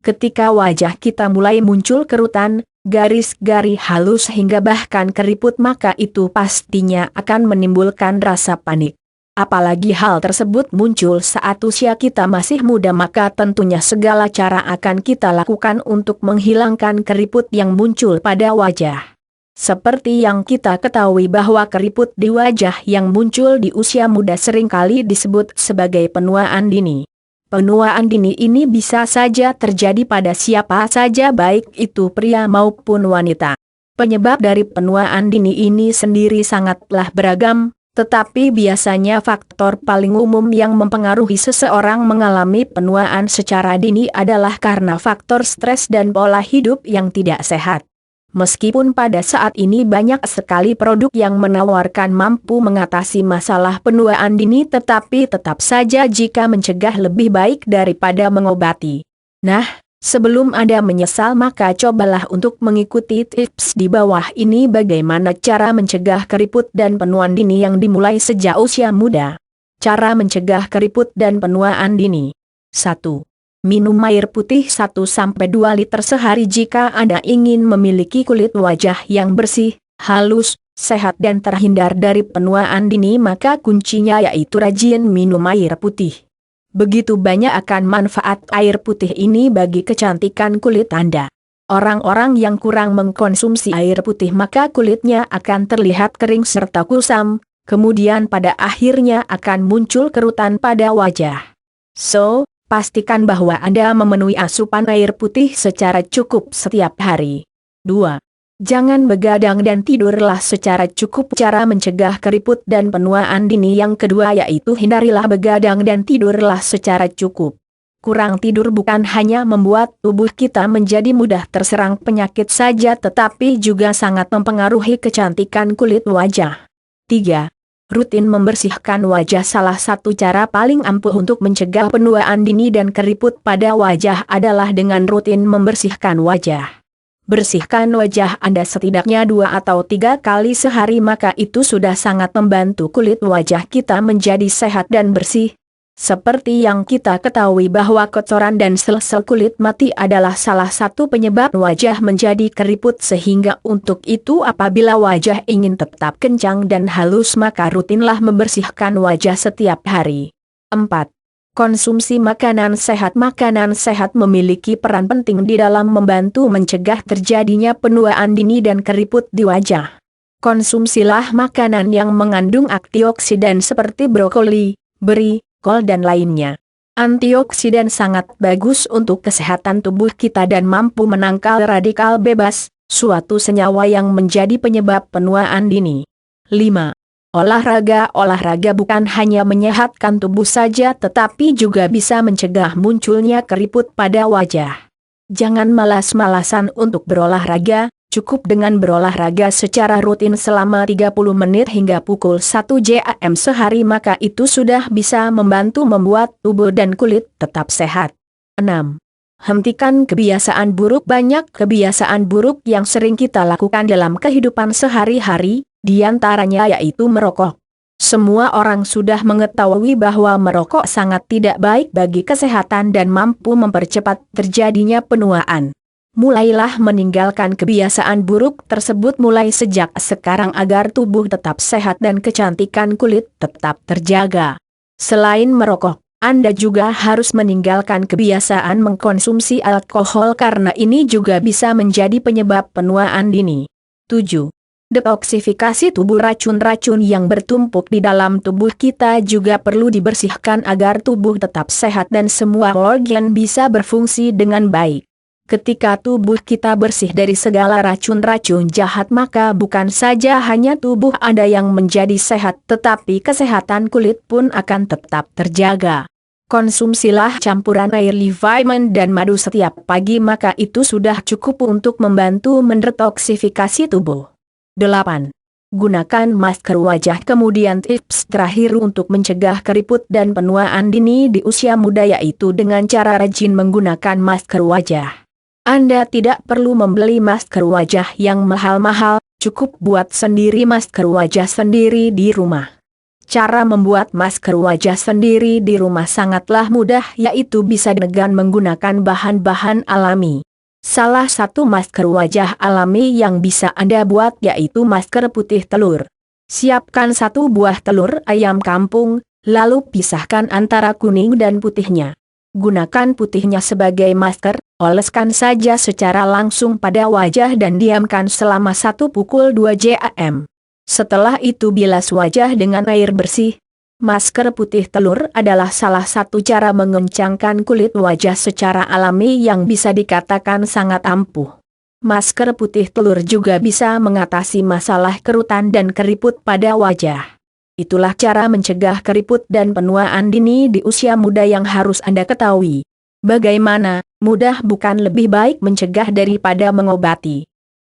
Ketika wajah kita mulai muncul kerutan, garis-garis halus hingga bahkan keriput, maka itu pastinya akan menimbulkan rasa panik. Apalagi hal tersebut muncul saat usia kita masih muda, maka tentunya segala cara akan kita lakukan untuk menghilangkan keriput yang muncul pada wajah. Seperti yang kita ketahui bahwa keriput di wajah yang muncul di usia muda seringkali disebut sebagai penuaan dini. Penuaan dini ini bisa saja terjadi pada siapa saja, baik itu pria maupun wanita. Penyebab dari penuaan dini ini sendiri sangatlah beragam, tetapi biasanya faktor paling umum yang mempengaruhi seseorang mengalami penuaan secara dini adalah karena faktor stres dan pola hidup yang tidak sehat. Meskipun pada saat ini banyak sekali produk yang menawarkan mampu mengatasi masalah penuaan dini, tetapi tetap saja jika mencegah lebih baik daripada mengobati. Nah, sebelum Anda menyesal, maka cobalah untuk mengikuti tips di bawah ini bagaimana cara mencegah keriput dan penuaan dini yang dimulai sejak usia muda. Cara mencegah keriput dan penuaan dini. 1. Minum air putih 1-2 liter sehari. Jika Anda ingin memiliki kulit wajah yang bersih, halus, sehat dan terhindar dari penuaan dini, maka kuncinya yaitu rajin minum air putih. Begitu banyak akan manfaat air putih ini bagi kecantikan kulit Anda. Orang-orang yang kurang mengkonsumsi air putih maka kulitnya akan terlihat kering serta kusam, kemudian pada akhirnya akan muncul kerutan pada wajah. So, pastikan bahwa Anda memenuhi asupan air putih secara cukup setiap hari. 2. Jangan begadang dan tidurlah secara cukup. Cara mencegah keriput dan penuaan dini yang kedua yaitu hindarilah begadang dan tidurlah secara cukup. Kurang tidur bukan hanya membuat tubuh kita menjadi mudah terserang penyakit saja, tetapi juga sangat mempengaruhi kecantikan kulit wajah. 3. Rutin membersihkan wajah. Salah satu cara paling ampuh untuk mencegah penuaan dini dan keriput pada wajah adalah dengan rutin membersihkan wajah. Bersihkan wajah Anda setidaknya 2 atau 3 kali sehari, maka itu sudah sangat membantu kulit wajah kita menjadi sehat dan bersih. Seperti yang kita ketahui bahwa kotoran dan sel-sel kulit mati adalah salah satu penyebab wajah menjadi keriput, sehingga untuk itu apabila wajah ingin tetap kencang dan halus maka rutinlah membersihkan wajah setiap hari. 4. Konsumsi makanan sehat. Makanan sehat memiliki peran penting di dalam membantu mencegah terjadinya penuaan dini dan keriput di wajah. Konsumsilah makanan yang mengandung antioksidan seperti brokoli, beri, kol dan lainnya. Antioksidan sangat bagus untuk kesehatan tubuh kita dan mampu menangkal radikal bebas, suatu senyawa yang menjadi penyebab penuaan dini. 5. Olahraga. Olahraga bukan hanya menyehatkan tubuh saja tetapi juga bisa mencegah munculnya keriput pada wajah. Jangan malas-malasan untuk berolahraga. Cukup dengan berolahraga secara rutin selama 30 menit hingga pukul 1 jam sehari maka itu sudah bisa membantu membuat tubuh dan kulit tetap sehat. 6. Hentikan kebiasaan buruk. Banyak kebiasaan buruk yang sering kita lakukan dalam kehidupan sehari-hari, diantaranya yaitu merokok. Semua orang sudah mengetahui bahwa merokok sangat tidak baik bagi kesehatan dan mampu mempercepat terjadinya penuaan. Mulailah meninggalkan kebiasaan buruk tersebut mulai sejak sekarang agar tubuh tetap sehat dan kecantikan kulit tetap terjaga. Selain merokok, Anda juga harus meninggalkan kebiasaan mengkonsumsi alkohol karena ini juga bisa menjadi penyebab penuaan dini. 7. Detoksifikasi tubuh. Racun-racun yang bertumpuk di dalam tubuh kita juga perlu dibersihkan agar tubuh tetap sehat dan semua organ bisa berfungsi dengan baik. Ketika tubuh kita bersih dari segala racun-racun jahat maka bukan saja hanya tubuh Anda yang menjadi sehat tetapi kesehatan kulit pun akan tetap terjaga. Konsumsilah campuran air vitamin dan madu setiap pagi maka itu sudah cukup untuk membantu mendetoksifikasi tubuh. 8. Gunakan masker wajah. Kemudian tips terakhir untuk mencegah keriput dan penuaan dini di usia muda yaitu dengan cara rajin menggunakan masker wajah. Anda tidak perlu membeli masker wajah yang mahal-mahal, cukup buat sendiri masker wajah sendiri di rumah. Cara membuat masker wajah sendiri di rumah sangatlah mudah, yaitu bisa dengan menggunakan bahan-bahan alami. Salah satu masker wajah alami yang bisa Anda buat yaitu masker putih telur. Siapkan 1 buah telur ayam kampung, lalu pisahkan antara kuning dan putihnya. Gunakan putihnya sebagai masker, oleskan saja secara langsung pada wajah dan diamkan selama 1 pukul 2 jam. Setelah itu bilas wajah dengan air bersih. Masker putih telur adalah salah satu cara mengencangkan kulit wajah secara alami yang bisa dikatakan sangat ampuh. Masker putih telur juga bisa mengatasi masalah kerutan dan keriput pada wajah. Itulah cara mencegah keriput dan penuaan dini di usia muda yang harus Anda ketahui. Bagaimana, mudah bukan? Lebih baik mencegah daripada mengobati.